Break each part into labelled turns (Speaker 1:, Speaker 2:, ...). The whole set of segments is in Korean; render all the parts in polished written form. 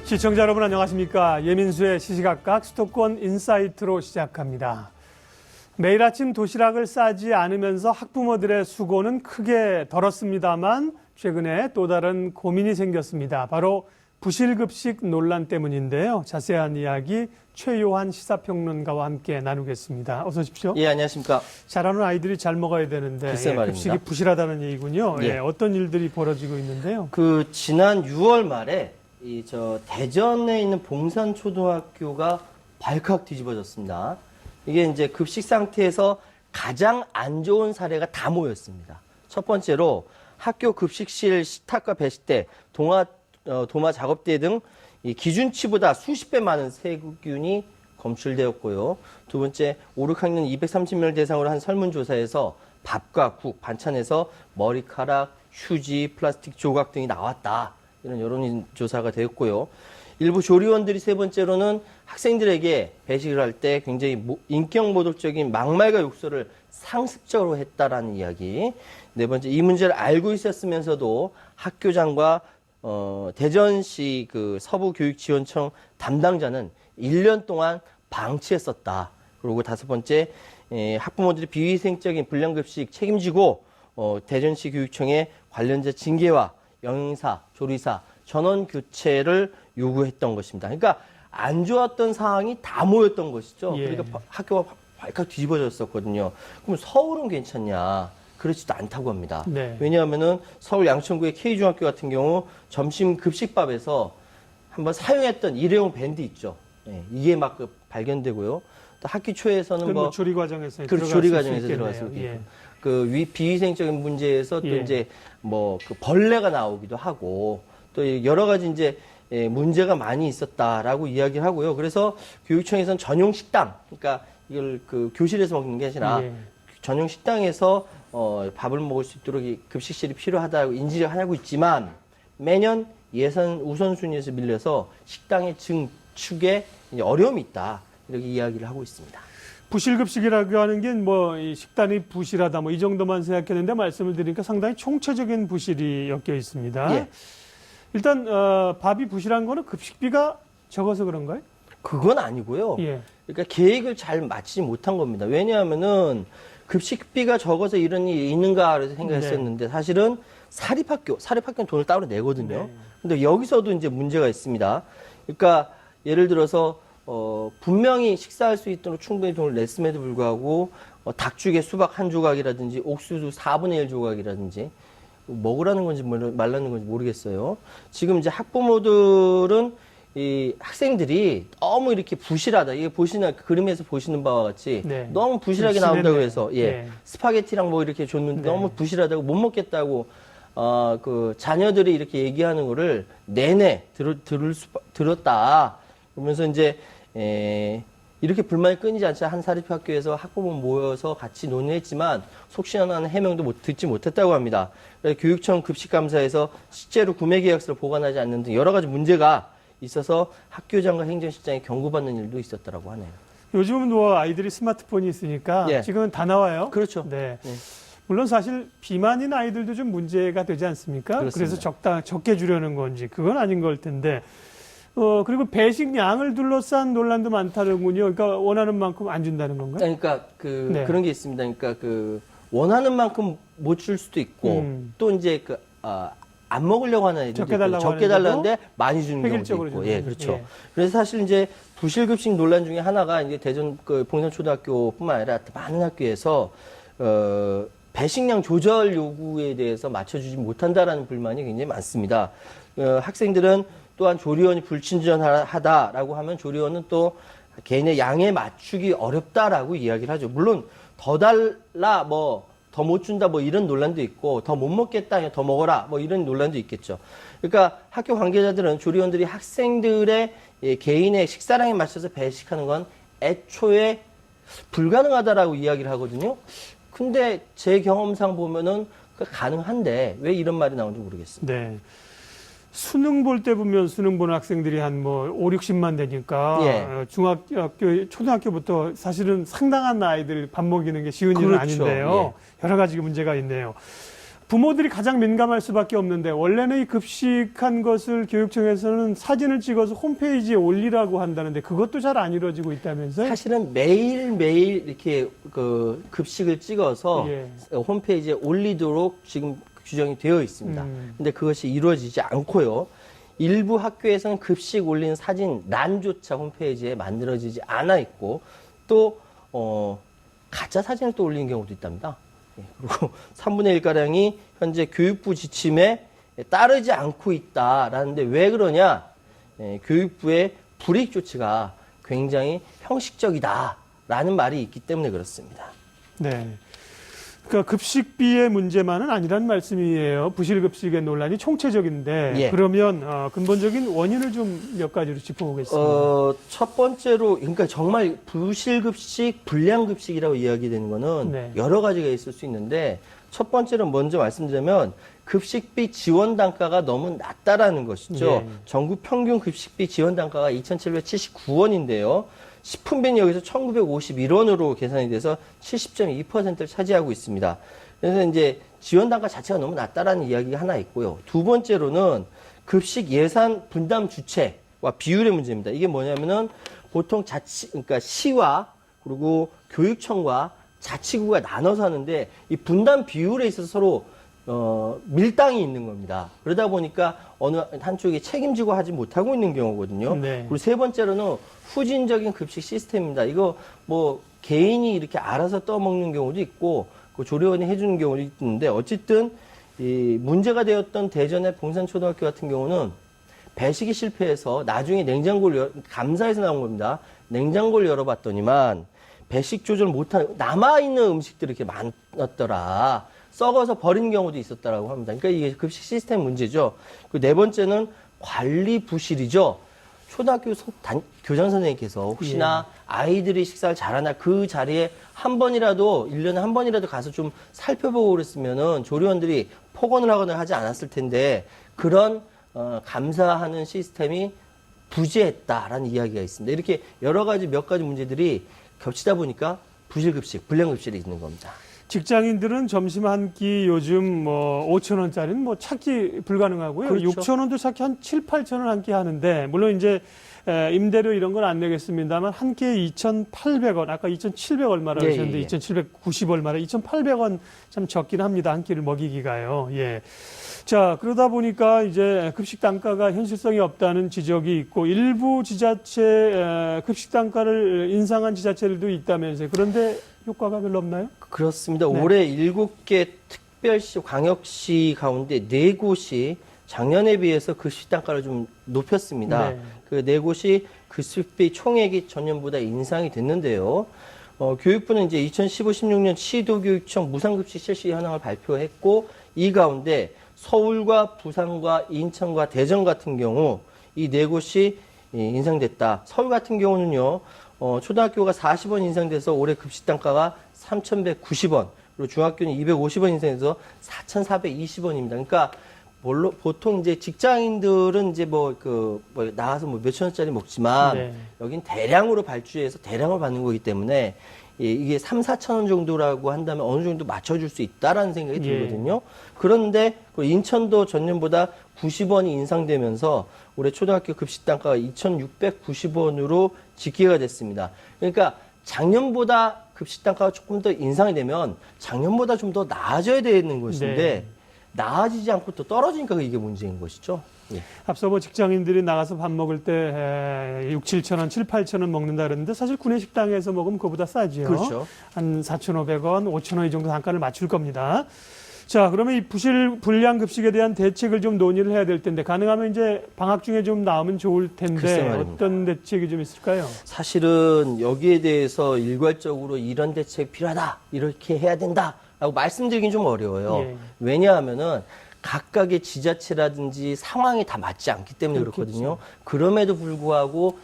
Speaker 1: 시청자 여러분 안녕하십니까. 예민수의 시시각각 수도권 인사이트로 시작합니다. 매일 아침 도시락을 싸지 않으면서 학부모들의 수고는 크게 덜었습니다만 최근에 또 다른 고민이 생겼습니다. 바로 부실급식 논란 때문인데요. 자세한 이야기 최요한 시사평론가와 함께 나누겠습니다. 어서 오십시오.
Speaker 2: 예, 안녕하십니까.
Speaker 1: 잘하는 아이들이 잘 먹어야 되는데 급식이 부실하다는 얘기군요.
Speaker 2: 예.
Speaker 1: 어떤 일들이 벌어지고 있는데요.
Speaker 2: 지난 6월 말에 대전에 있는 봉산초등학교가 발칵 뒤집어졌습니다. 이게 이제 급식 상태에서 가장 안 좋은 사례가 다 모였습니다. 첫 번째로 학교 급식실 식탁과 배식대, 도마 작업대 등 이 기준치보다 수십 배 많은 세균이 검출되었고요. 두 번째, 5, 6학년 230명을 대상으로 한 설문조사에서 밥과 국, 반찬에서 머리카락, 휴지, 플라스틱 조각 등이 나왔다. 이런 여론조사가 되었고요. 일부 조리원들이 세 번째로는 학생들에게 배식을 할 때 굉장히 인격모독적인 막말과 욕설을 상습적으로 했다라는 이야기. 네 번째, 이 문제를 알고 있었으면서도 학교장과 대전시 서부교육지원청 담당자는 1년 동안 방치했었다. 그리고 다섯 번째, 학부모들이 비위생적인 불량급식 책임지고 대전시 교육청에 관련자 징계와 영양사, 조리사, 전원 교체를 요구했던 것입니다. 그러니까 안 좋았던 상황이 다 모였던 것이죠.
Speaker 1: 예.
Speaker 2: 그러니까 학교가 발칵 뒤집어졌었거든요. 그럼 서울은 괜찮냐? 그렇지도 않다고 합니다.
Speaker 1: 네.
Speaker 2: 왜냐하면은 서울 양천구의 K중학교 같은 경우 점심 급식밥에서 한번 사용했던 일회용 밴드 있죠. 예, 이게 막 발견되고요. 또 학기 초에서는
Speaker 1: 조리 과정에서
Speaker 2: 조리 과정에서 들어갔을 수 있고,
Speaker 1: 예.
Speaker 2: 비위생적인 문제에서 또
Speaker 1: 예.
Speaker 2: 이제 벌레가 나오기도 하고 또 여러 가지 이제 문제가 많이 있었다라고 이야기를 하고요. 그래서 교육청에서는 전용 식당, 그러니까 이걸 교실에서 먹는 게 아니라
Speaker 1: 예.
Speaker 2: 전용 식당에서 밥을 먹을 수 있도록 급식실이 필요하다고 인지를 하고 있지만 매년 예산 우선순위에서 밀려서 식당의 증축에 어려움이 있다. 이렇게 이야기를 하고 있습니다.
Speaker 1: 부실급식이라고 하는 게 이 식단이 부실하다 이 정도만 생각했는데 말씀을 드리니까 상당히 총체적인 부실이 엮여 있습니다.
Speaker 2: 예.
Speaker 1: 일단 밥이 부실한 거는 급식비가 적어서 그런가요?
Speaker 2: 그건 아니고요.
Speaker 1: 예.
Speaker 2: 그러니까 계획을 잘 마치지 못한 겁니다. 왜냐하면은 급식비가 적어서 이런 일이 있는가 생각했었는데 사실은 사립학교는 돈을 따로 내거든요.
Speaker 1: 네.
Speaker 2: 근데 여기서도 이제 문제가 있습니다. 그러니까 예를 들어서 분명히 식사할 수 있도록 충분히 돈을 냈음에도 불구하고 닭죽에 수박 한 조각이라든지 옥수수 4분의 1 조각이라든지 먹으라는 건지 말라는 건지 모르겠어요. 지금 이제 학부모들은 이 학생들이 너무 이렇게 부실하다. 이게 그림에서 보시는 바와 같이
Speaker 1: 네.
Speaker 2: 너무 부실하게 나온다고 해서
Speaker 1: 네.
Speaker 2: 스파게티랑 이렇게 줬는데
Speaker 1: 네.
Speaker 2: 너무 부실하다고 못 먹겠다고 자녀들이 이렇게 얘기하는 거를 내내 들었다. 그러면서 이제 이렇게 불만이 끊이지 않자 한 사립학교에서 학부모 모여서 같이 논의했지만 속 시원한 해명도 듣지 못했다고 합니다. 교육청 급식감사에서 실제로 구매 계약서를 보관하지 않는 등 여러 가지 문제가 있어서 학교장과 행정실장이 경고받는 일도 있었다고 하네요.
Speaker 1: 요즘은 아이들이 스마트폰이 있으니까
Speaker 2: 예.
Speaker 1: 지금은 다 나와요.
Speaker 2: 그렇죠.
Speaker 1: 네.
Speaker 2: 예.
Speaker 1: 물론 사실 비만인 아이들도 좀 문제가 되지 않습니까?
Speaker 2: 그렇습니다.
Speaker 1: 그래서 적게 주려는 건지 그건 아닌 걸 텐데. 그리고 배식 양을 둘러싼 논란도 많다는군요. 그러니까 원하는 만큼 안 준다는 건가요?
Speaker 2: 그러니까
Speaker 1: 네.
Speaker 2: 그런 게 있습니다. 그러니까 원하는 만큼 못 줄 수도 있고 또 이제 안 먹으려고 하는 애들도 적게 달라는데 많이 주는 경우도 있고. 예, 그렇죠.
Speaker 1: 예.
Speaker 2: 그래서 사실 이제 부실급식 논란 중에 하나가 이제 대전 봉산초등학교뿐만 아니라 많은 학교에서 배식량 조절 요구에 대해서 맞춰주지 못한다라는 불만이 굉장히 많습니다. 학생들은 또한 조리원이 불친절하다라고 하면 조리원은 또 개인의 양에 맞추기 어렵다라고 이야기를 하죠. 물론 더 달라 더 못 준다 이런 논란도 있고 더 못 먹겠다 더 먹어라 이런 논란도 있겠죠. 그러니까 학교 관계자들은 조리원들이 학생들의 개인의 식사량에 맞춰서 배식하는 건 애초에 불가능하다라고 이야기를 하거든요. 근데 제 경험상 보면은 가능한데 왜 이런 말이 나오는지 모르겠습니다.
Speaker 1: 네. 수능 볼 때 보면 수능 보는 학생들이 한 5, 60만 되니까
Speaker 2: 예.
Speaker 1: 중학교, 초등학교부터 사실은 상당한 아이들 밥 먹이는 게 쉬운 일은
Speaker 2: 그렇죠.
Speaker 1: 아닌데요. 여러 가지 문제가 있네요. 부모들이 가장 민감할 수밖에 없는데 원래는 이 급식한 것을 교육청에서는 사진을 찍어서 홈페이지에 올리라고 한다는데 그것도 잘 안 이루어지고 있다면서요?
Speaker 2: 사실은 매일매일 이렇게 그 급식을 찍어서
Speaker 1: 예.
Speaker 2: 홈페이지에 올리도록 지금 규정이 되어 있습니다. 근데 그것이 이루어지지 않고요. 일부 학교에서는 급식 올린 사진 란조차 홈페이지에 만들어지지 않아 있고 또 가짜 사진을 또 올리는 경우도 있답니다. 예, 그리고 3분의 1가량이 현재 교육부 지침에 따르지 않고 있다라는데 왜 그러냐? 예, 교육부의 불이익 조치가 굉장히 형식적이다라는 말이 있기 때문에 그렇습니다.
Speaker 1: 네. 그러니까 급식비의 문제만은 아니란 말씀이에요. 부실급식의 논란이 총체적인데
Speaker 2: 예.
Speaker 1: 그러면 근본적인 원인을 좀 몇 가지로 짚어보겠습니다.
Speaker 2: 첫 번째로 그러니까 정말 부실급식, 불량급식이라고 이야기되는 거는
Speaker 1: 네.
Speaker 2: 여러 가지가 있을 수 있는데 첫 번째로 먼저 말씀드리면 급식비 지원 단가가 너무 낮다라는 것이죠.
Speaker 1: 예.
Speaker 2: 전국 평균 급식비 지원 단가가 2,779원인데요. 식품비는 여기서 1,951원으로 계산이 돼서 70.2%를 차지하고 있습니다. 그래서 이제 지원 단가 자체가 너무 낮다라는 이야기가 하나 있고요. 두 번째로는 급식 예산 분담 주체와 비율의 문제입니다. 이게 뭐냐면은 보통 그러니까 시와 그리고 교육청과 자치구가 나눠서 하는데 이 분담 비율에 있어서 서로 밀당이 있는 겁니다. 그러다 보니까 어느 한쪽이 책임지고 하지 못하고 있는 경우거든요.
Speaker 1: 네.
Speaker 2: 그리고 세 번째로는 후진적인 급식 시스템입니다. 이거 뭐 개인이 이렇게 알아서 떠먹는 경우도 있고 그 조리원이 해주는 경우도 있는데 어쨌든 이 문제가 되었던 대전의 봉산초등학교 같은 경우는 배식이 실패해서 나중에 감사에서 나온 겁니다. 냉장고를 열어봤더니만 배식 조절 못한 남아있는 음식들이 이렇게 많았더라. 썩어서 버린 경우도 있었다라고 합니다. 그러니까 이게 급식 시스템 문제죠. 그 네 번째는 관리 부실이죠. 초등학교 교장 선생님께서 혹시나 아이들이 식사를 잘하나 그 자리에 한 번이라도 1년에 한 번이라도 가서 좀 살펴보고 그랬으면은 조리원들이 폭언을 하거나 하지 않았을 텐데 그런 감사하는 시스템이 부재했다라는 이야기가 있습니다. 이렇게 여러 가지 몇 가지 문제들이 겹치다 보니까 부실급식, 불량급식이 있는 겁니다.
Speaker 1: 직장인들은 점심 한 끼 요즘 뭐 5,000원짜리는 뭐 찾기 불가능하고요.
Speaker 2: 그렇죠.
Speaker 1: 6,000원도 찾기 한 7, 8,000원 한 끼 하는데 물론 이제 임대료 이런 건 안 내겠습니다만 한 끼에 2,800원, 아까 2,700 얼마라고
Speaker 2: 예,
Speaker 1: 하셨는데
Speaker 2: 예, 예.
Speaker 1: 2,790 얼마라 2,800원 참 적긴 합니다. 한 끼를 먹이기가요. 예. 자, 그러다 보니까 이제 급식 단가가 현실성이 없다는 지적이 있고 일부 지자체 급식 단가를 인상한 지자체들도 있다면서요. 그런데 효과가 별로 없나요?
Speaker 2: 그렇습니다.
Speaker 1: 네.
Speaker 2: 올해 7개 특별시, 광역시 가운데 4곳이 작년에 비해서 급식 단가를 좀 높였습니다.
Speaker 1: 네.
Speaker 2: 그 4곳이 급식비 총액이 전년보다 인상이 됐는데요. 교육부는 이제 2015-16년 시도교육청 무상급식 실시 현황을 발표했고 이 가운데 서울과 부산과 인천과 대전 같은 경우 이 4곳이 인상됐다. 서울 같은 경우는요. 초등학교가 40원 인상돼서 올해 급식 단가가 3,190원, 그리고 중학교는 250원 인상해서 4,420원입니다. 그러니까 보통 이제 직장인들은 이제 나가서 뭐 몇천 원짜리 먹지만
Speaker 1: 네.
Speaker 2: 여긴 대량으로 발주해서 대량을 받는 거기 때문에 이게 3, 4천 원 정도라고 한다면 어느 정도 맞춰줄 수 있다라는 생각이 들거든요. 그런데 인천도 전년보다 90원이 인상되면서 올해 초등학교 급식 단가가 2,690원으로 집계가 됐습니다. 그러니까 작년보다 급식 단가가 조금 더 인상이 되면 작년보다 좀 더 나아져야 되는 것인데
Speaker 1: 네.
Speaker 2: 나아지지 않고 또 떨어지니까 이게 문제인 것이죠. 예.
Speaker 1: 앞서 뭐 직장인들이 나가서 밥 먹을 때 6, 7천 원, 7, 8천 원 먹는다 그러는데 사실 구내식당에서 먹으면 그거보다 싸지요.
Speaker 2: 그렇죠.
Speaker 1: 한 4,500원, 5,000원 이 정도 단가를 맞출 겁니다. 자, 그러면 이 불량급식에 대한 대책을 좀 논의를 해야 될 텐데 가능하면 이제 방학 중에 좀 나오면 좋을
Speaker 2: 글쎄
Speaker 1: 텐데
Speaker 2: 말입니다.
Speaker 1: 어떤 대책이 좀 있을까요?
Speaker 2: 사실은 여기에 대해서 일괄적으로 이런 대책 필요하다, 이렇게 해야 된다라고 말씀드리긴 좀 어려워요.
Speaker 1: 예.
Speaker 2: 왜냐하면은 각각의 지자체라든지 상황이 다 맞지 않기 때문에 그렇거든요. 그럼에도 불구하고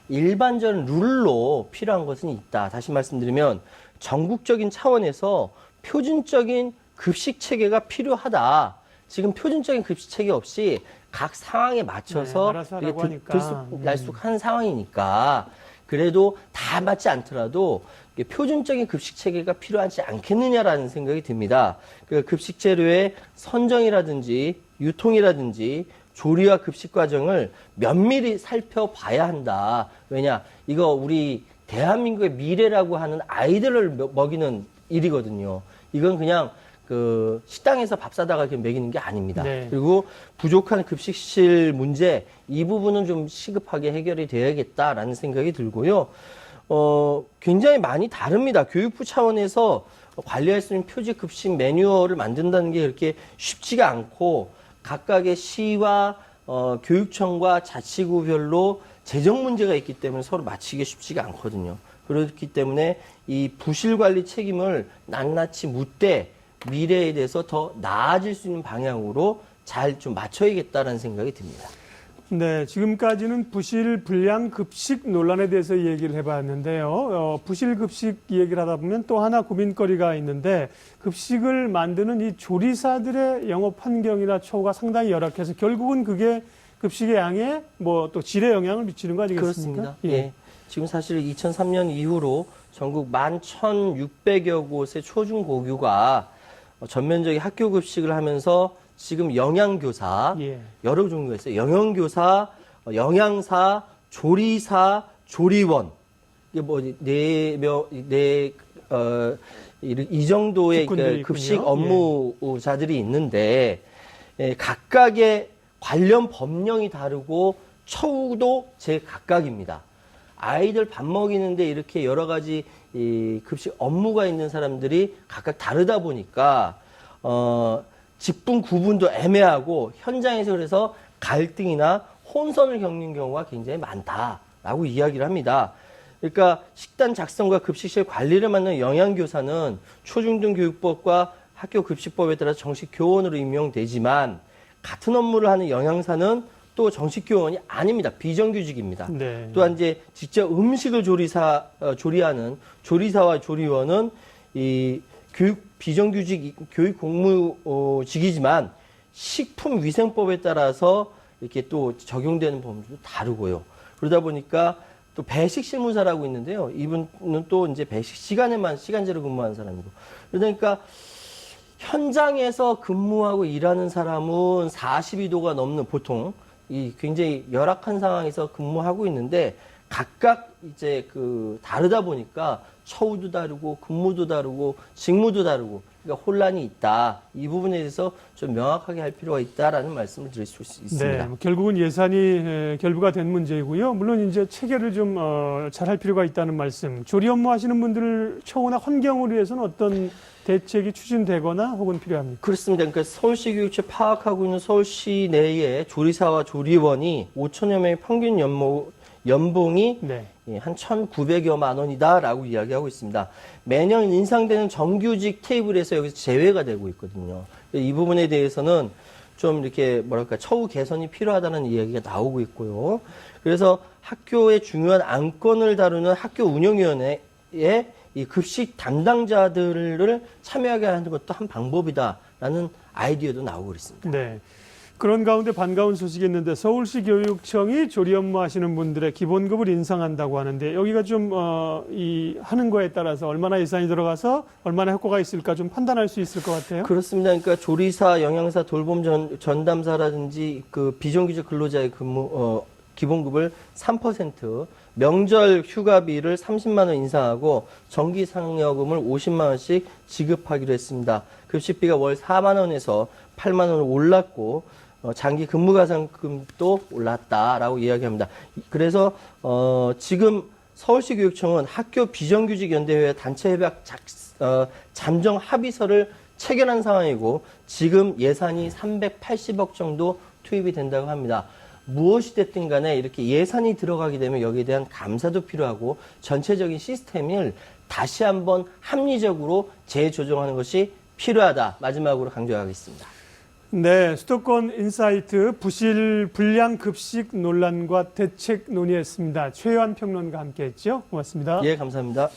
Speaker 2: 일반적인 룰로 필요한 것은 있다. 다시 말씀드리면 전국적인 차원에서 표준적인 급식 체계가 필요하다. 지금 표준적인 급식 체계 없이 각 상황에 맞춰서
Speaker 1: 알아서 하라고 하니까.
Speaker 2: 들쑥날쑥한 상황이니까 그래도 다 맞지 않더라도 표준적인 급식 체계가 필요하지 않겠느냐라는 생각이 듭니다. 그 급식 재료의 선정이라든지 유통이라든지 조리와 급식 과정을 면밀히 살펴봐야 한다. 왜냐? 이거 우리 대한민국의 미래라고 하는 아이들을 먹이는 일이거든요. 이건 그냥 그 식당에서 밥 사다가 이렇게 먹이는 게 아닙니다.
Speaker 1: 네.
Speaker 2: 그리고 부족한 급식실 문제, 이 부분은 좀 시급하게 해결이 돼야겠다라는 생각이 들고요. 굉장히 많이 다릅니다. 교육부 차원에서 관리할 수 있는 표지 급식 매뉴얼을 만든다는 게 그렇게 쉽지가 않고, 각각의 시와 교육청과 자치구별로 재정 문제가 있기 때문에 서로 맞추기가 쉽지가 않거든요. 그렇기 때문에 이 부실 관리 책임을 낱낱이 묻되 미래에 대해서 더 나아질 수 있는 방향으로 잘 좀 맞춰야겠다라는 생각이 듭니다.
Speaker 1: 네, 지금까지는 부실 불량 급식 논란에 대해서 얘기를 해봤는데요. 부실 급식 얘기를 하다 보면 또 하나 고민거리가 있는데, 급식을 만드는 이 조리사들의 영업 환경이나 처우가 상당히 열악해서 결국은 그게 급식의 양에 뭐 또 질에 영향을 미치는 거 아니겠습니까?
Speaker 2: 그렇습니다. 예. 지금 사실 2003년 이후로 전국 11,600여 곳의 초중고교가 전면적인 학교 급식을 하면서 지금 영양교사,
Speaker 1: 예.
Speaker 2: 여러 종류가 있어요. 영양교사, 영양사, 조리사, 조리원. 이게 뭐, 이 정도의
Speaker 1: 직군들이
Speaker 2: 급식
Speaker 1: 있군요.
Speaker 2: 업무자들이 있는데, 각각의 관련 법령이 다르고 처우도 제각각입니다. 아이들 밥 먹이는데 이렇게 여러 가지 이 급식 업무가 있는 사람들이 각각 다르다 보니까, 직분 구분도 애매하고 현장에서 그래서 갈등이나 혼선을 겪는 경우가 굉장히 많다라고 이야기를 합니다. 그러니까 식단 작성과 급식실 관리를 맡는 영양교사는 초중등교육법과 학교급식법에 따라 정식 교원으로 임명되지만, 같은 업무를 하는 영양사는 또 정식 교원이 아닙니다. 비정규직입니다.
Speaker 1: 네.
Speaker 2: 또한 이제 직접 음식을 조리하는 조리사와 조리원은 이 비정규직 교육 공무직이지만 식품위생법에 따라서 이렇게 또 적용되는 범주도 다르고요. 그러다 보니까 또 배식 실무사라고 있는데요. 이분은 또 이제 배식 시간제로 근무하는 사람이고. 그러니까 현장에서 근무하고 일하는 사람은 42도가 넘는, 보통 이 굉장히 열악한 상황에서 근무하고 있는데, 각각 이제 다르다 보니까 처우도 다르고 근무도 다르고 직무도 다르고, 그러니까 혼란이 있다. 이 부분에 대해서 좀 명확하게 할 필요가 있다라는 말씀을 드릴 수 있습니다.
Speaker 1: 네, 결국은 예산이 결부가 된 문제이고요. 물론 이제 체계를 좀 잘 할 필요가 있다는 말씀. 조리 업무 하시는 분들 처우나 환경을 위해서는 어떤 대책이 추진되거나 혹은 필요합니까?
Speaker 2: 그렇습니다. 그러니까 서울시 교육청 파악하고 있는 서울시 내에 조리사와 조리원이 5천여 명의 평균 연봉이
Speaker 1: 네.
Speaker 2: 한 1,900여만 원이다라고 이야기하고 있습니다. 매년 인상되는 정규직 테이블에서 여기서 제외가 되고 있거든요. 이 부분에 대해서는 좀 이렇게 처우 개선이 필요하다는 이야기가 나오고 있고요. 그래서 학교의 중요한 안건을 다루는 학교 운영위원회에 이 급식 담당자들을 참여하게 하는 것도 한 방법이다라는 아이디어도 나오고 있습니다.
Speaker 1: 네. 그런 가운데 반가운 소식이 있는데, 서울시 교육청이 조리 업무 하시는 분들의 기본급을 인상한다고 하는데, 여기가 좀 하는 거에 따라서 얼마나 예산이 들어가서 얼마나 효과가 있을까 좀 판단할 수 있을 것 같아요.
Speaker 2: 그렇습니다. 그러니까 조리사, 영양사, 돌봄 전담사라든지 그 비정규직 근로자의 기본급을 3%, 명절 휴가비를 30만 원 인상하고 정기상여금을 50만 원씩 지급하기로 했습니다. 급식비가 월 4만 원에서 8만 원으로 올랐고, 장기 근무 가산금도 올랐다라고 이야기합니다. 그래서 지금 서울시 교육청은 학교 비정규직 연대회 단체 협약 잠정 합의서를 체결한 상황이고, 지금 예산이 380억 정도 투입이 된다고 합니다. 무엇이 됐든 간에 이렇게 예산이 들어가게 되면 여기에 대한 감사도 필요하고, 전체적인 시스템을 다시 한번 합리적으로 재조정하는 것이 필요하다. 마지막으로 강조하겠습니다.
Speaker 1: 네, 수도권 인사이트 부실 불량 급식 논란과 대책 논의했습니다. 최요한 평론가 함께했죠. 고맙습니다.
Speaker 2: 예, 감사합니다.